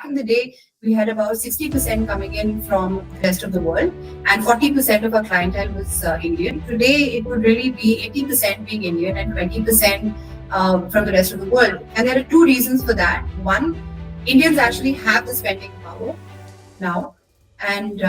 back in the day, we had about 60% coming in from the rest of the world, and 40% of our clientele was Indian. Today, it would really be 80% being Indian and 20% from the rest of the world. And there are two reasons for that. One, Indians actually have the spending power now, and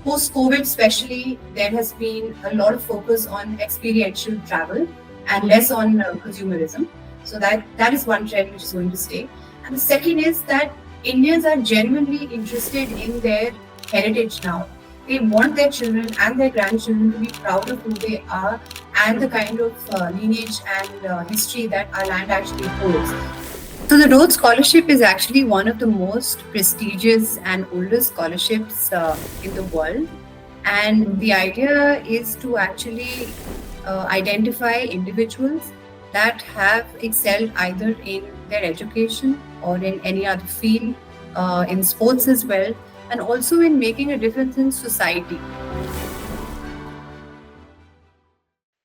post-COVID especially, there has been a lot of focus on experiential travel and less on consumerism. So that is one trend which is going to stay. And the second is that Indians are genuinely interested in their heritage now. They want their children and their grandchildren to be proud of who they are and the kind of lineage and history that our land actually holds. So the Rhodes Scholarship is actually one of the most prestigious and oldest scholarships in the world. And the idea is to actually identify individuals that have excelled either in their education or in any other field, in sports as well, and also in making a difference in society.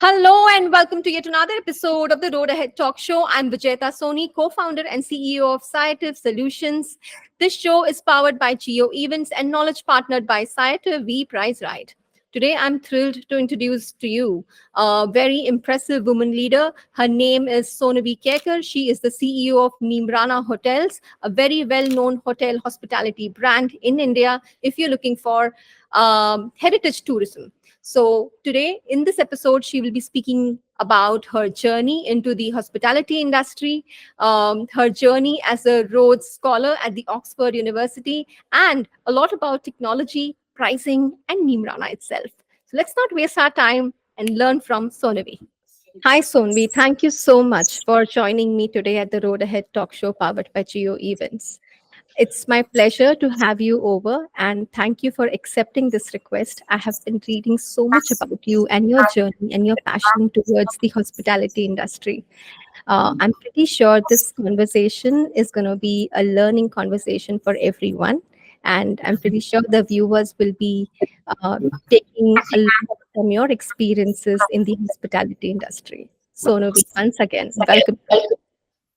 Hello and welcome to yet another episode of the Road Ahead Talk Show. I'm Vijayta Soni, co-founder and CEO of Sciative Solutions. This show is powered by Jio Events and knowledge partnered by Sciative V Prize Right. Today, I'm thrilled to introduce to you a very impressive woman leader. Her name is Sonavi Kaicker. She is the CEO of Neemrana Hotels, a very well-known hotel hospitality brand in India if you're looking for heritage tourism. So today in this episode, she will be speaking about her journey into the hospitality industry, her journey as a Rhodes Scholar at the Oxford University, and a lot about technology, pricing, and Neemrana itself. So let's not waste our time and learn from Sonavi. Hi, Sonavi. Thank you so much for joining me today at the Road Ahead Talk Show powered by Jio Events. It's my pleasure to have you over, and thank you for accepting this request. I have been reading so much about you and your journey and your passion towards the hospitality industry. I'm pretty sure this conversation is going to be a learning conversation for everyone, and I'm pretty sure the viewers will be taking a lot from your experiences in the hospitality industry. So, Novi, once again, welcome.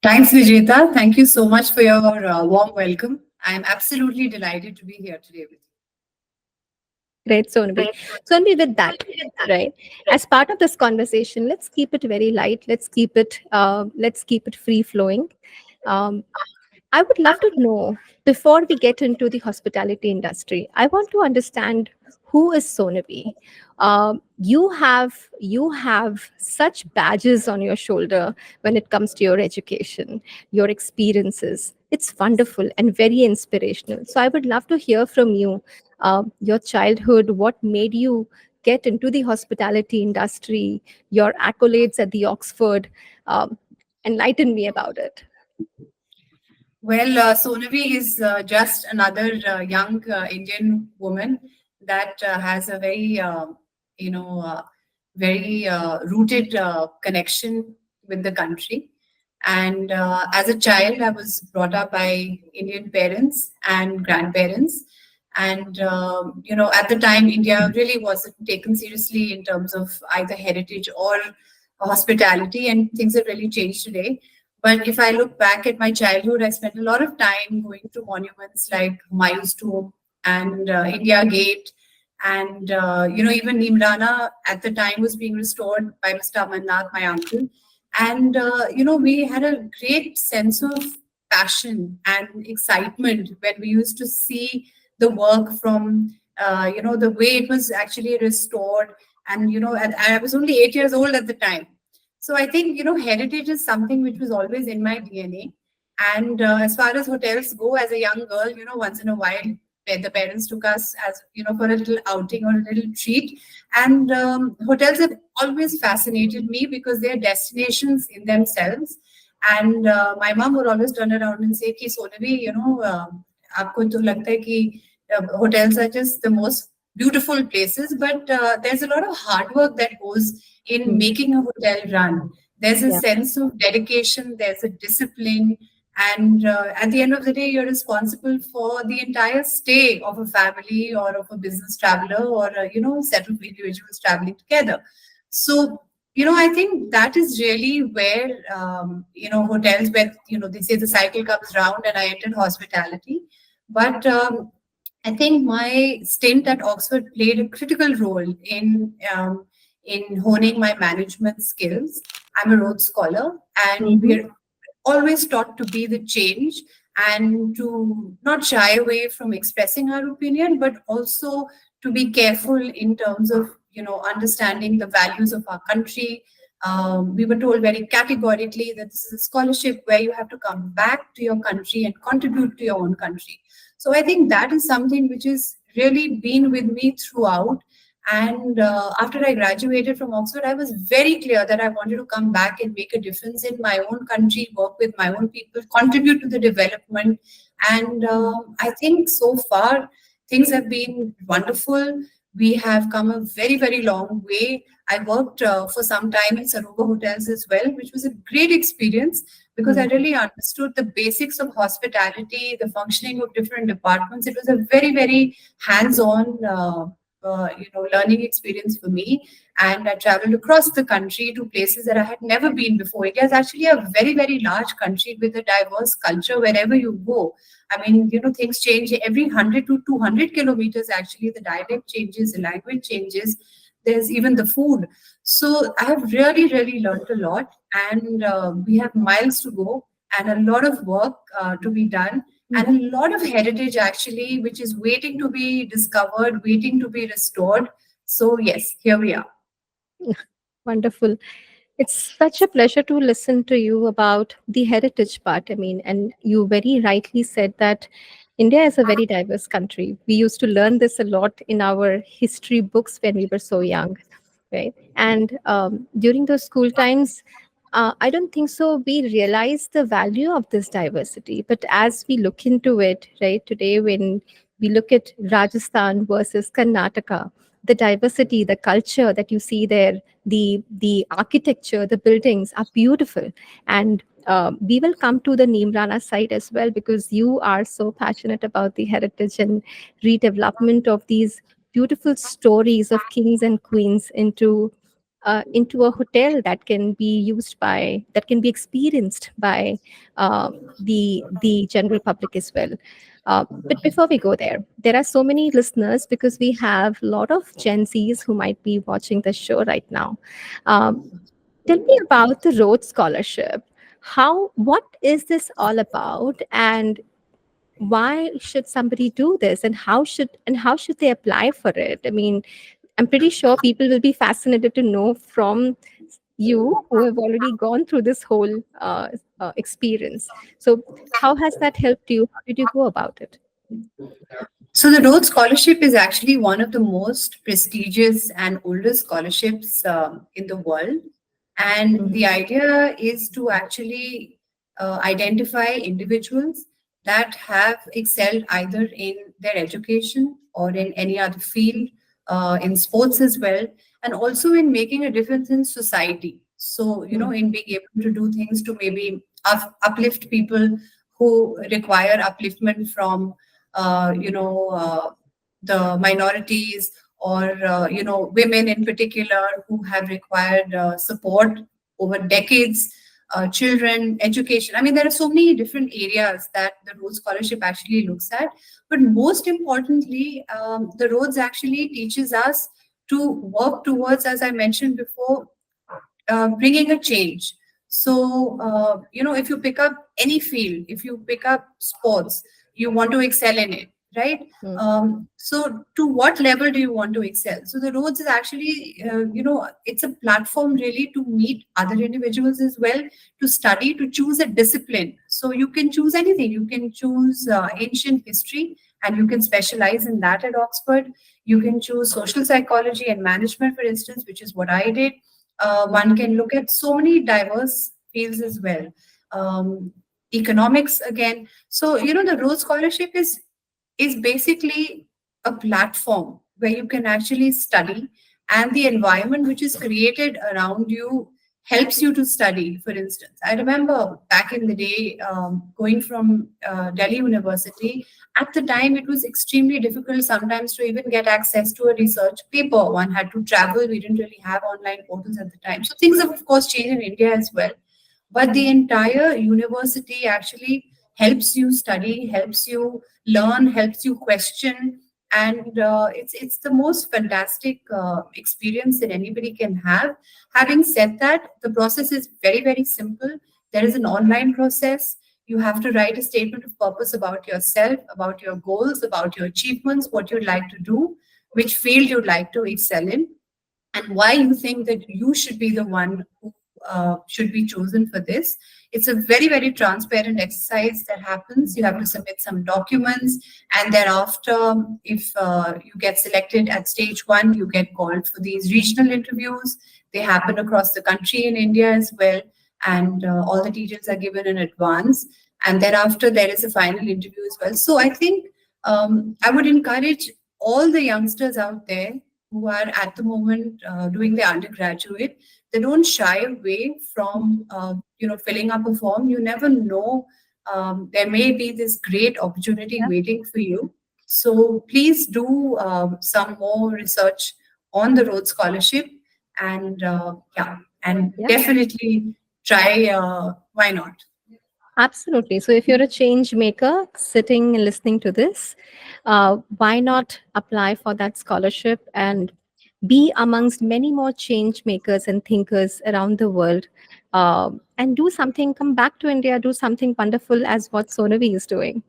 Thanks, Vijayta. Thank you so much for your warm welcome. I am absolutely delighted to be here today with you. Great, Sonavi. Sonavi, with that, right? As part of this conversation, let's keep it very light. Let's keep it free flowing. I would love to know, before we get into the hospitality industry, I want to understand who is Sonavi. You have such badges on your shoulder when it comes to your education, your experiences. It's wonderful and very inspirational. So I would love to hear from you, your childhood, what made you get into the hospitality industry, your accolades at the Oxford. Enlighten me about it. Well, Sonavi is just another young Indian woman that has a very, very rooted connection with the country. And as a child, I was brought up by Indian parents and grandparents. And, at the time, India really wasn't taken seriously in terms of either heritage or hospitality, and things have really changed today. But if I look back at my childhood, I spent a lot of time going to monuments like Humayun's Tomb and India Gate. And, even Neemrana at the time was being restored by Mr. Amarnath, my uncle. And, we had a great sense of passion and excitement when we used to see the work from, the way it was actually restored. And, and I was only 8 years old at the time. So I think, heritage is something which was always in my DNA. And as far as hotels go, as a young girl, once in a while, the parents took us as, for a little outing or a little treat. And hotels have always fascinated me because they're destinations in themselves. And my mom would always turn around and say, Ki Sonavi, aapko to lagta hai ki hotels are just the most beautiful places, but there's a lot of hard work that goes in making a hotel run. There's a sense of dedication, there's a discipline, and at the end of the day, you're responsible for the entire stay of a family or of a business traveler or set of individuals traveling together. So I think that is really where, hotels where, they say the cycle comes round and I entered hospitality. But I think my stint at Oxford played a critical role in honing my management skills. I'm a Rhodes Scholar, and Mm-hmm. we're always taught to be the change and to not shy away from expressing our opinion, but also to be careful in terms of understanding the values of our country. We were told very categorically that this is a scholarship where you have to come back to your country and contribute to your own country. So I think that is something which has really been with me throughout. And after I graduated from Oxford, I was very clear that I wanted to come back and make a difference in my own country, work with my own people, contribute to the development. And I think so far things have been wonderful. We have come a very, very long way. I worked for some time in Saroba Hotels as well, which was a great experience because I really understood the basics of hospitality, the functioning of different departments. It was a very, very hands-on, learning experience for me. And I traveled across the country to places that I had never been before. India is actually a very, very large country with a diverse culture wherever you go. I mean, things change every 100 to 200 kilometers. Actually, the dialect changes, the language changes. There's even the food. So I have really, really learned a lot, and we have miles to go and a lot of work to be done, and Mm-hmm. a lot of heritage actually, which is waiting to be discovered, waiting to be restored. So yes, here we are. Wonderful. It's such a pleasure to listen to you about the heritage part. I mean, and you very rightly said that India is a very diverse country. We used to learn this a lot in our history books when we were so young, right? And during those school times, I don't think so. We realize the value of this diversity. But as we look into it, right, today, when we look at Rajasthan versus Karnataka, the diversity, the culture that you see there, the architecture, the buildings are beautiful. And we will come to the Neemrana site as well because you are so passionate about the heritage and redevelopment of these beautiful stories of kings and queens into a hotel that can be used by that can be experienced by the general public as well. But before we go there, there are so many listeners because we have a lot of Gen Zs who might be watching the show right now. Um, Tell me about the Rhodes Scholarship. What is this all about, and why should somebody do this, and how should they apply for it? I mean, I'm pretty sure people will be fascinated to know from you who have already gone through this whole experience. So, how has that helped you? How did you go about it? So the Rhodes Scholarship is actually one of the most prestigious and oldest scholarships in the world. And Mhm. the idea is to actually identify individuals that have excelled either in their education or in any other field, in sports as well, and also in making a difference in society. So, Mm. in being able to do things to maybe uplift people who require upliftment from the minorities, or women in particular who have required support over decades, children, education. I mean, there are so many different areas that the Rhodes Scholarship actually looks at. But most importantly, the Rhodes actually teaches us to work towards, as I mentioned before, bringing a change. So, if you pick up any field, if you pick up sports, you want to excel in it, right? Mm. So, to what level do you want to excel? So, the Rhodes is actually, it's a platform really to meet other individuals as well, to study, to choose a discipline. So, you can choose anything. You can choose ancient history, and you can specialize in that at Oxford. You can choose social psychology and management, for instance, which is what I did. One can look at so many diverse fields as well. Um, Economics again. So the Rhodes Scholarship is basically a platform where you can actually study, and the environment which is created around you helps you to study, for instance. I remember back in the day, going from Delhi University, at the time it was extremely difficult sometimes to even get access to a research paper. One had to travel. We didn't really have online portals at the time. So things have, of course, changed in India as well. But the entire university actually helps you study, helps you learn, helps you question, and it's the most fantastic experience that anybody can have. Having said that, the process is very simple. There is an online process. You have to write a statement of purpose about yourself, about your goals, about your achievements, what you'd like to do, which field you'd like to excel in, and why you think that you should be the one who should be chosen for this. It's a very transparent exercise that happens. You have to submit some documents, and thereafter, if you get selected at stage one, you get called for these regional interviews. They happen across the country in India as well, and all the details are given in advance. And thereafter, there is a final interview as well. So I think I would encourage all the youngsters out there who are at the moment doing their undergraduate, they don't shy away from filling up a form. You never know, there may be this great opportunity Yeah. waiting for you. So please do some more research on the Rhodes Scholarship, and and Yeah. definitely try. Why not? Absolutely. So if you're a change maker sitting and listening to this, why not apply for that scholarship and be amongst many more change makers and thinkers around the world, and do something, come back to India, do something wonderful as what Sonavi is doing.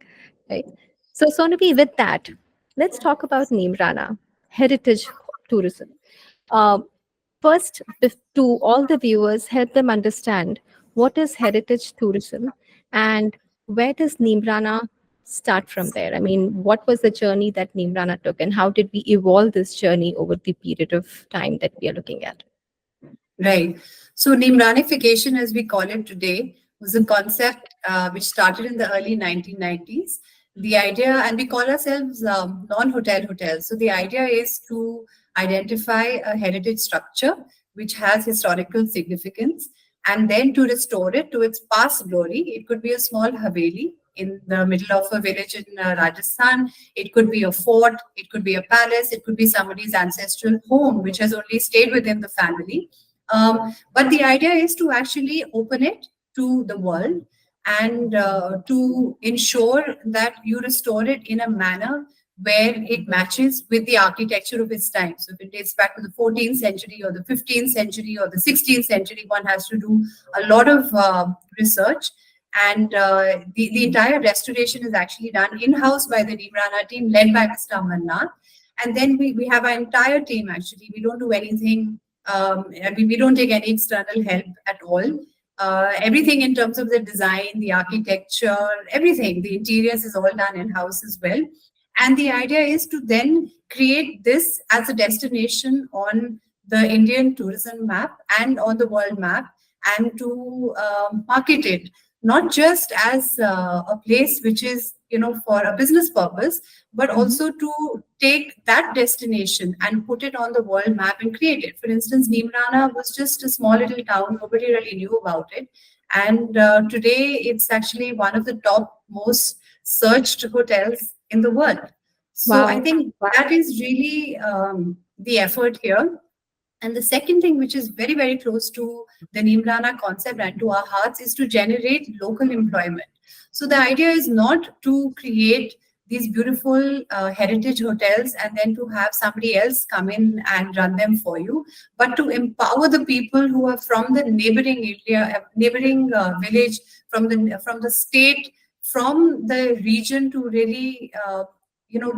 Right. So Sonavi, with that, let's talk about Neemrana, heritage tourism. Uh, First, to all the viewers, help them understand what is heritage tourism and where does Neemrana start from there? I mean, what was the journey that Neemrana took and how did we evolve this journey over the period of time that we are looking at? Right. So Neemranification, as we call it today, was a concept which started in the early 1990s. The idea, and we call ourselves non-hotel hotels. So the idea is to identify a heritage structure which has historical significance, and then to restore it to its past glory. It could be a small haveli in the middle of a village in Rajasthan. It could be a fort. It could be a palace. It could be somebody's ancestral home, which has only stayed within the family. But the idea is to actually open it to the world, and to ensure that you restore it in a manner where it matches with the architecture of its time. So if it dates back to the 14th century or the 15th century or the 16th century, one has to do a lot of research. And the entire restoration is actually done in-house by the Neemrana team led by Mr. Amarnath. And then we have our entire team actually. We don't do anything, we don't take any external help at all. Everything in terms of the design, the architecture, everything, the interiors is all done in-house as well. And the idea is to then create this as a destination on the Indian tourism map and on the world map, and to market it not just as a place which is, for a business purpose, but Mhm. also to take that destination and put it on the world map and create it. For instance, Neemrana was just a small little town, nobody really knew about it. And today it's actually one of the top most searched hotels in the world. So I Wow. think that is really the effort here. And the second thing, which is very close to the Neemrana concept and to our hearts, is to generate local employment. So the idea is not to create these beautiful heritage hotels and then to have somebody else come in and run them for you, but to empower the people who are from the neighboring area, neighboring village, from the state, from the region, to really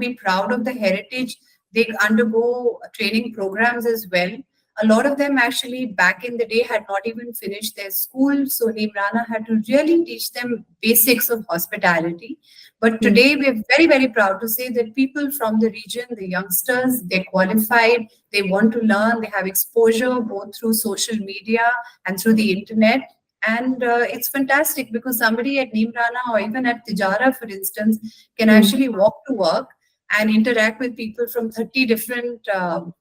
be proud of the heritage. They undergo training programs as well. A lot of them actually back in the day had not even finished their school, so Neemrana had to really teach them basics of hospitality. But Mm. today we're very proud to say that people from the region, the youngsters, they're qualified, they want to learn, they have exposure both through social media and through the internet. And it's fantastic because somebody at Neemrana or even at Tijara, for instance, can Mm. actually walk to work and interact with people from 30 different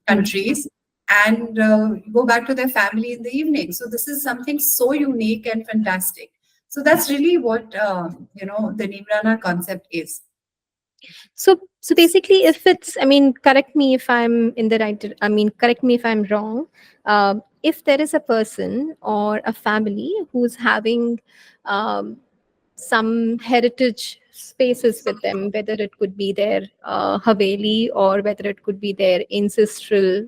countries, and go back to their family in the evening. So this is something so unique and fantastic. So that's really what the Neemrana concept is. So basically, if it's, I mean, correct me if I'm in the right, I mean, correct me if I'm wrong. If there is a person or a family who's having um, some heritage spaces with them, whether it could be their haveli or whether it could be their ancestral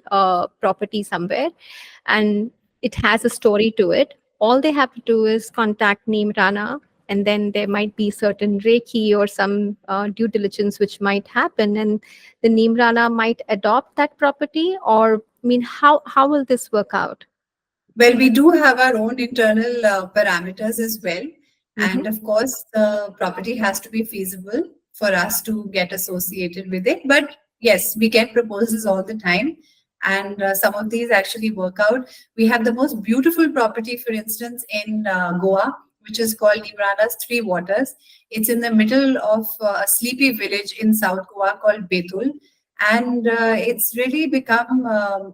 property somewhere, and it has a story to it. All they have to do is contact Neemrana, and then there might be certain reiki or some due diligence which might happen, and the Neemrana might adopt that property. Or, I mean, how will this work out? Well, we do have our own internal parameters as well. Mm-hmm. And of course, the property has to be feasible for us to get associated with it. But yes, we get proposals all the time. And some of these actually work out. We have the most beautiful property, for instance, in Goa, which is called Neemrana's Three Waters. It's in the middle of a sleepy village in South Goa called Betul, and it's really become a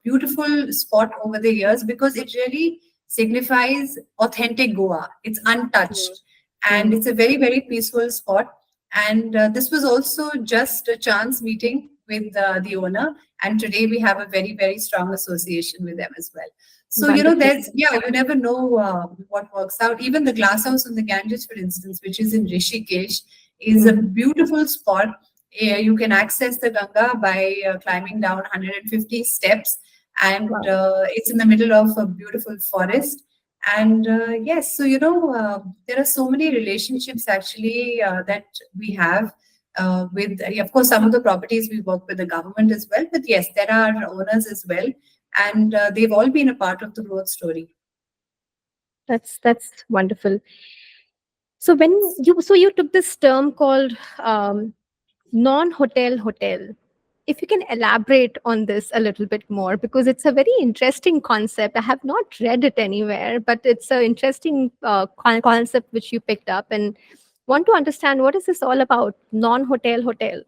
beautiful spot over the years because it really signifies authentic Goa. It's untouched, and Mm. it's a very, very peaceful spot. And this was also just a chance meeting with the owner, and today we have a very, very strong association with them as well. So Wonderful. there's, yeah, you never know what works out. Even the glass house on the Ganges, for instance, which is in Rishikesh, is a Mhm. beautiful spot. You can access the Ganga by climbing down 150 steps, and Wow. it's in the middle of a beautiful forest. And yes, so there are so many relationships actually that we have with, of course, some of the properties we work with the government as well. But yes, there are owners as well, and they've all been a part of the growth story. That's wonderful. So you took this term called non-hotel hotel. If you can elaborate on this a little bit more, because it's a very interesting concept. I have not read it anywhere, but it's an interesting concept which you picked up, and want to understand what is this all about. Non-hotel hotel.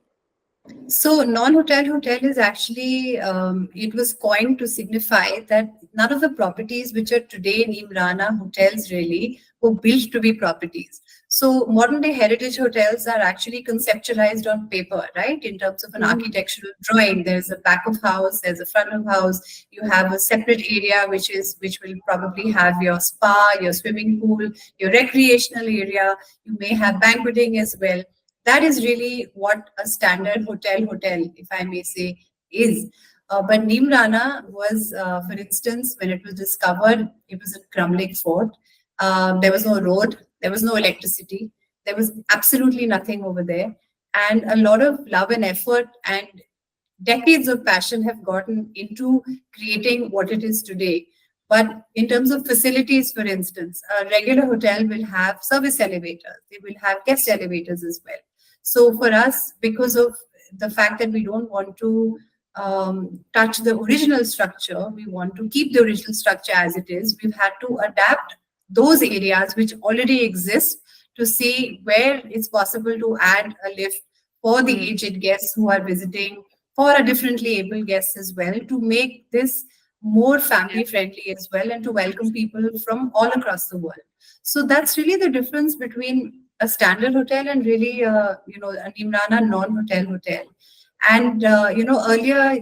So, non-hotel hotel is actually, it was coined to signify that none of the properties which are today in Neemrana hotels really were built to be properties. So, modern day heritage hotels are actually conceptualized on paper, right? In terms of an Mm. architectural drawing, there's a back of house, there's a front of house, you have a separate area which will probably have your spa, your swimming pool, your recreational area. You may have banqueting as well. That is really what a standard hotel, if I may say, is. But Neemrana was, for instance, when it was discovered, it was a crumbling fort. There was no road, there was no electricity, there was absolutely nothing over there. And a lot of love and effort and decades of passion have gotten into creating what it is today. But in terms of facilities, for instance, a regular hotel will have service elevators, they will have guest elevators as well. So for us, because of the fact that we don't want to touch the original structure, we want to keep the original structure as it is, we've had to adapt those areas which already exist to see where it's possible to add a lift for the Mm. aged guests who are visiting, for a differently able guests as well, to make this more family friendly as well, and to welcome people from all across the world. So that's really the difference between a standard hotel and really a Nimrana non-hotel hotel. And earlier,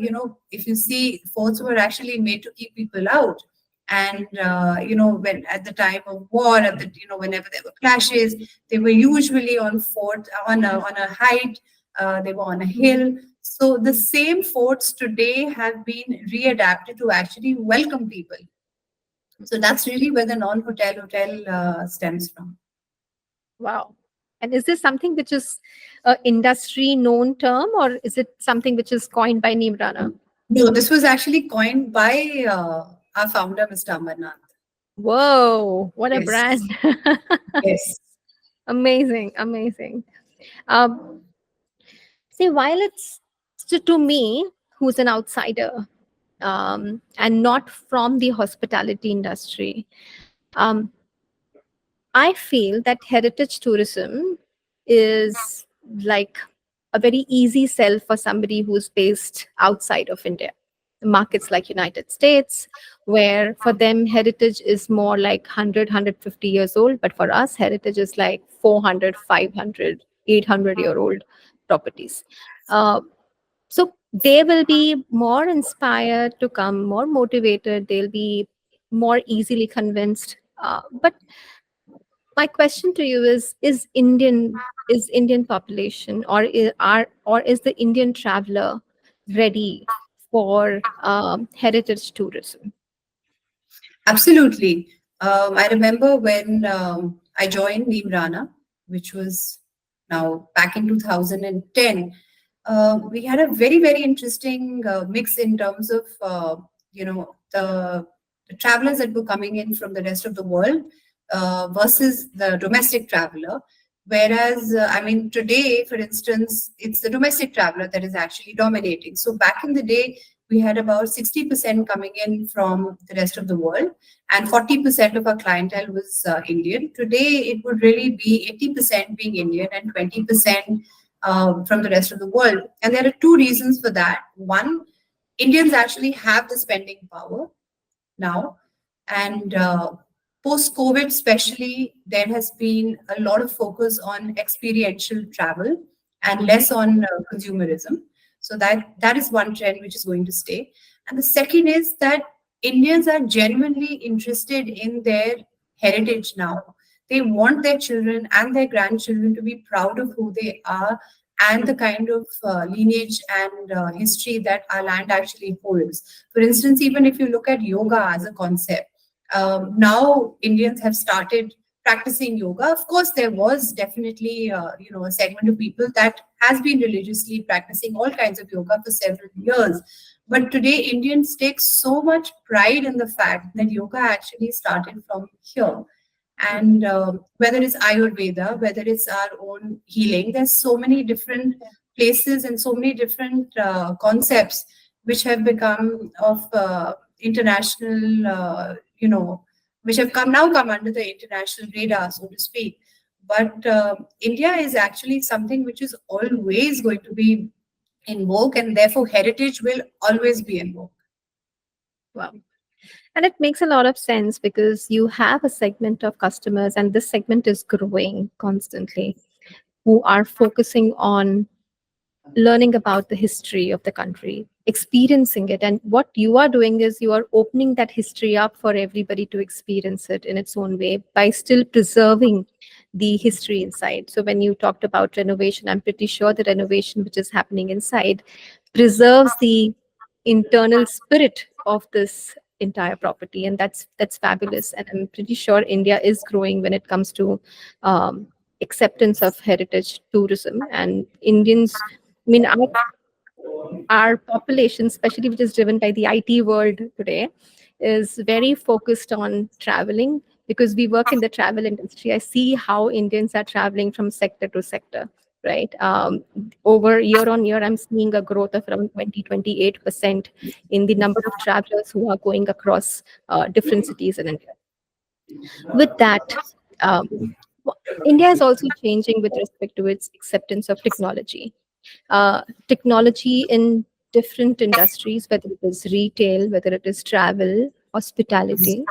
if you see, forts were actually made to keep people out. And when at the time of war, whenever there were clashes, they were usually on fort on a height. They were on a hill. So the same forts today have been readapted to actually welcome people. So that's really where the non-hotel hotel stems from. Wow. And is this something which is a industry known term, or is it something which is coined by Neemrana? No, this was actually coined by our founder, Mr. Amarnath. Whoa, what a Yes, brand. yes. Amazing, amazing. Um, See, while it's to me, who's an outsider and not from the hospitality industry, um, I feel that heritage tourism is like a very easy sell for somebody who's based outside of India. markets like United States, where for them heritage is more like 100 years old, but for us heritage is like 400, 500, 800-year old properties. uh, so they will be more inspired to come, more motivated, they'll be more easily convinced. But my question to you is Indian population, or is the Indian traveler ready for heritage tourism? Absolutely. I remember when I joined Neemrana, which was now back in 2010. We had a very, very interesting mix in terms of, the travelers that were coming in from the rest of the world versus the domestic traveler. Whereas, I mean, today, for instance, it's the domestic traveler that is actually dominating. So back in the day, we had about 60% coming in from the rest of the world, and 40% of our clientele was Indian. Today, it would really be 80% being Indian and 20% from the rest of the world. And there are two reasons for that. One, Indians actually have the spending power now. And post COVID, especially, there has been a lot of focus on experiential travel and less on consumerism. So that is one trend which is going to stay. And the second is that Indians are genuinely interested in their heritage now. They want their children and their grandchildren to be proud of who they are and the kind of lineage and history that our land actually holds. For instance, even if you look at yoga as a concept, now Indians have started practicing yoga. Of course, there was definitely a segment of people that has been religiously practicing all kinds of yoga for several years. But today, Indians take so much pride in the fact that yoga actually started from here. And whether it's Ayurveda, whether it's our own healing, there's so many different places and so many different concepts which have become of international, which have come under the international radar, so to speak. But India is actually something which is always going to be in vogue, and therefore heritage will always be in vogue. Wow. And it makes a lot of sense because you have a segment of customers, and this segment is growing constantly, who are focusing on learning about the history of the country, experiencing it. And what you are doing is you are opening that history up for everybody to experience it in its own way by still preserving the history inside. So when you talked about renovation, I'm pretty sure the renovation which is happening inside preserves the internal spirit of this entire property, and that's fabulous. And I'm pretty sure India is growing when it comes to um, acceptance of heritage tourism. And Indians, I mean, our population, especially which is driven by the IT world today, is very focused on traveling because we work in the travel industry. I see how Indians are traveling from sector to sector, right? Over year on year, I'm seeing a growth of around 28% in the number of travelers who are going across different cities in India. With that, um, India is also changing with respect to its acceptance of technology. Technology in different industries, whether it is retail, whether it is travel, hospitality.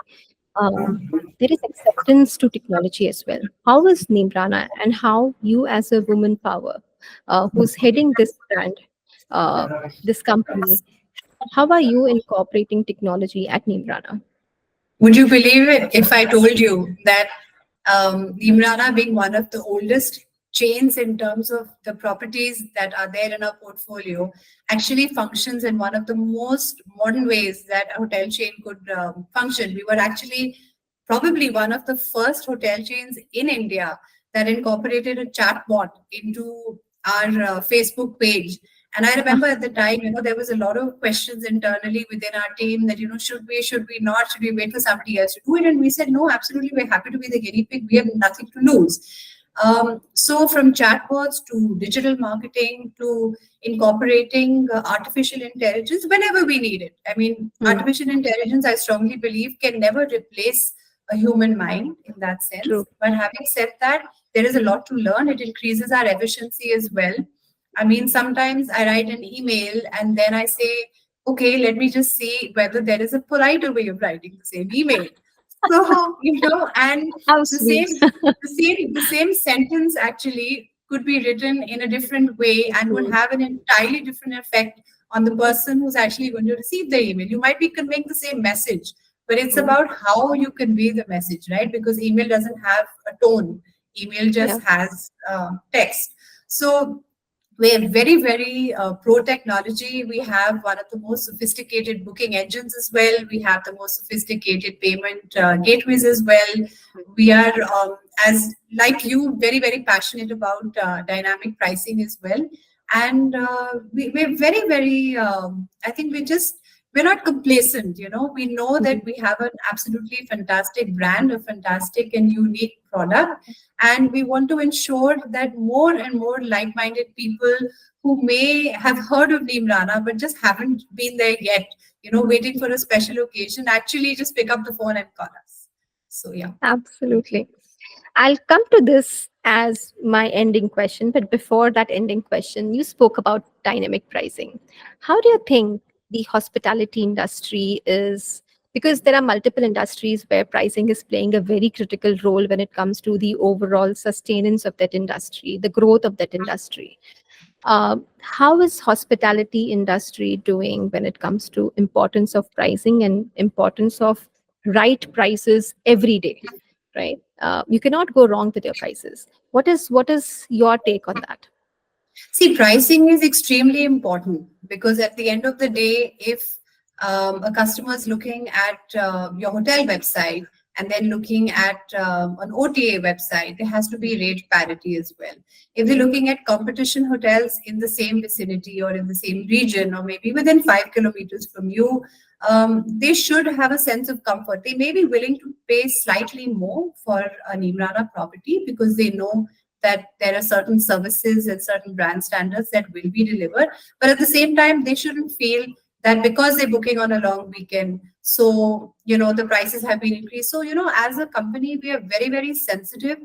There is acceptance to technology as well. How is Neemrana and how you as a woman power who's heading this brand, this company, how are you incorporating technology at Neemrana? Would you believe it if I told you that Neemrana, being one of the oldest chains in terms of the properties that are there in our portfolio, actually functions in one of the most modern ways that a hotel chain could function? We were actually probably one of the first hotel chains in India that incorporated a chatbot into our Facebook page. And I remember at the time, there was a lot of questions internally within our team that, should we not, should we wait for somebody else to do it? And we said, no, absolutely, we're happy to be the guinea pig. We have nothing to lose. So from chatbots to digital marketing to incorporating artificial intelligence whenever we need it. I mean, artificial intelligence, I strongly believe, can never replace a human mind in that sense. True. But having said that, there is a lot to learn. It increases our efficiency as well. I mean, sometimes I write an email and then I say, okay, let me just see whether there is a politer way of writing the same email. So, and How the sweet. same, the same sentence actually could be written in a different way and would Hmm. have an entirely different effect on the person who's actually going to receive the email. You might be conveying the same message, but it's Hmm. about how you convey the message, right? Because email doesn't have a tone. Email Yeah, just has text. So we're very, very pro technology. We have one of the most sophisticated booking engines as well. We have the most sophisticated payment gateways as well. We are, as like you, very, very passionate about dynamic pricing as well. And we're very, very, I think we're not complacent. We know that mhm, we have an absolutely fantastic brand, a fantastic and unique product, and we want to ensure that more and more like-minded people who may have heard of Neemrana but just haven't been there yet, waiting for a special occasion, actually just pick up the phone and call us. So yeah. absolutely. I'll come to this as my ending question, but before that ending question, you spoke about dynamic pricing. How do you think the hospitality industry is? Because there are multiple industries where pricing is playing a very critical role when it comes to the overall sustenance of that industry, the growth of that industry. How is hospitality industry doing when it comes to importance of pricing and importance of right prices every day, right? You cannot go wrong with your prices. What is your take on that? See, pricing is extremely important because at the end of the day, if a customer is looking at your hotel website and then looking at an OTA website, there has to be rate parity as well. If they're looking at competition hotels in the same vicinity or in the same region or maybe within 5 kilometers from you, they should have a sense of comfort. They may be willing to pay slightly more for a Neemrana property because they know that there are certain services and certain brand standards that will be delivered. But at the same time, they shouldn't feel that because they're booking on a long weekend, so the prices have been increased. So as a company, we are very, very sensitive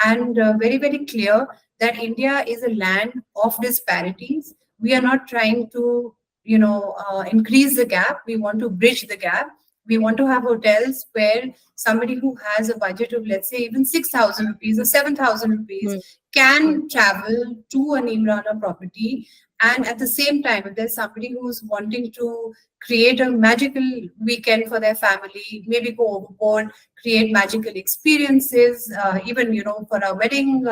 and very, very clear that India is a land of disparities. We are not trying to increase the gap. We want to bridge the gap. We want to have hotels where somebody who has a budget of, let's say, even 6,000 rupees or 7,000 rupees Hmm. Hmm. can travel to a Neemrana property. And at the same time, if there's somebody who's wanting to create a magical weekend for their family, maybe go overboard, create magical experiences, even, for our wedding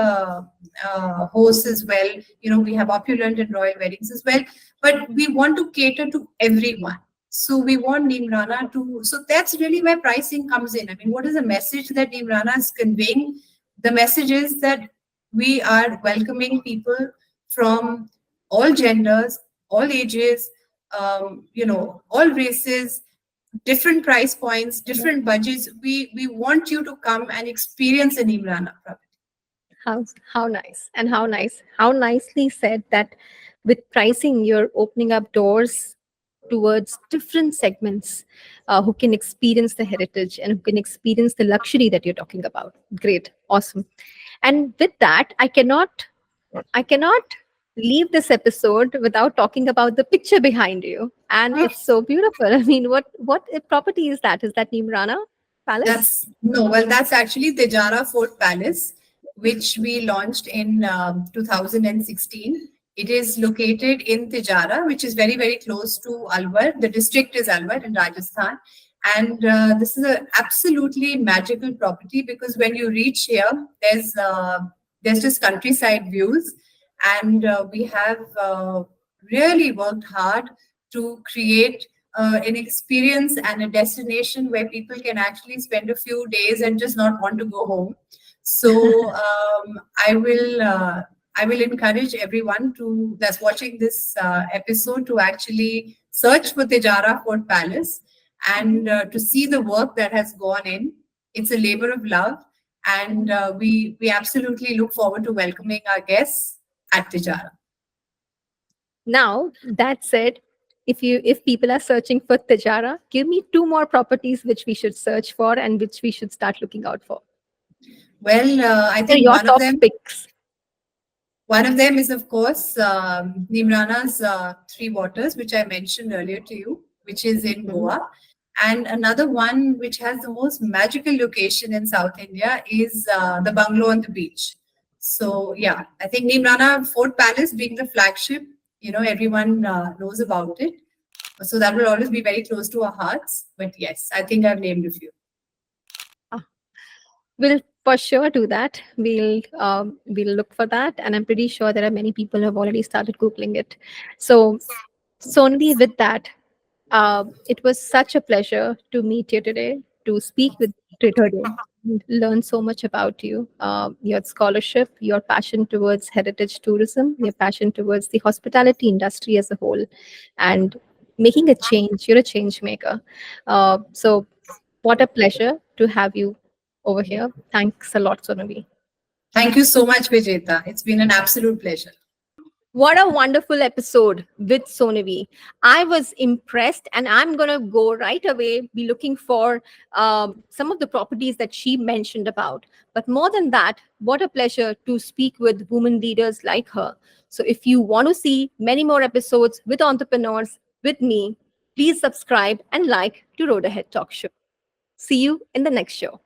hosts as well, we have opulent and royal weddings as well. But we want to cater to everyone. So we want Neemrana to, so that's really where pricing comes in. I mean, what is the message that Neemrana is conveying? The message is that we are welcoming people from all genders, all ages, all races, different price points, different budgets. We want you to come and experience an Neemrana property. How nice, and how nicely said that with pricing you're opening up doors towards different segments who can experience the heritage and who can experience the luxury that you're talking about. Great, awesome. And with that, I cannot leave this episode without talking about the picture behind you. And it's so beautiful. I mean, what property is that? Is that Neemrana Palace? That's no, well, that's actually Tijara Fort Palace, which we launched in 2016. It is located in Tijara, which is very, very close to Alwar. The district is Alwar in Rajasthan. And this is an absolutely magical property because when you reach here, there's just countryside views, and we have really worked hard to create an experience and a destination where people can actually spend a few days and just not want to go home. So I will encourage everyone to that's watching this episode to actually search for Tijara Fort Palace and to see the work that has gone in. It's a labor of love, and we absolutely look forward to welcoming our guests at Tijara. Now, that said, if people are searching for Tijara, give me two more properties which we should search for and which we should start looking out for. Well, I They're think your one of top them picks. One of them is, of course, Neemrana's Three Waters, which I mentioned earlier to you, which is in Mhm. Goa. And another one which has the most magical location in South India is the bungalow on the beach. So, yeah, I think Neemrana Fort Palace being the flagship, everyone knows about it. So that will always be very close to our hearts. But yes, I think I've named a few. Ah, we'll for sure do that. We'll look for that, and I'm pretty sure there are many people who have already started googling it. So, Sonali, with that, it was such a pleasure to meet you today, to speak with you today, and learn so much about you, your scholarship, your passion towards heritage tourism, your passion towards the hospitality industry as a whole, and making a change. You're a change maker. So, what a pleasure to have you over here. Thanks a lot, Sonavi. Thank you so much, Vijeta. It's been an absolute pleasure. What a wonderful episode with Sonavi. I was impressed, and I'm going to go right away, be looking for some of the properties that she mentioned about. But more than that, what a pleasure to speak with women leaders like her. So, if you want to see many more episodes with entrepreneurs with me, please subscribe and like to Road Ahead Talk Show. See you in the next show.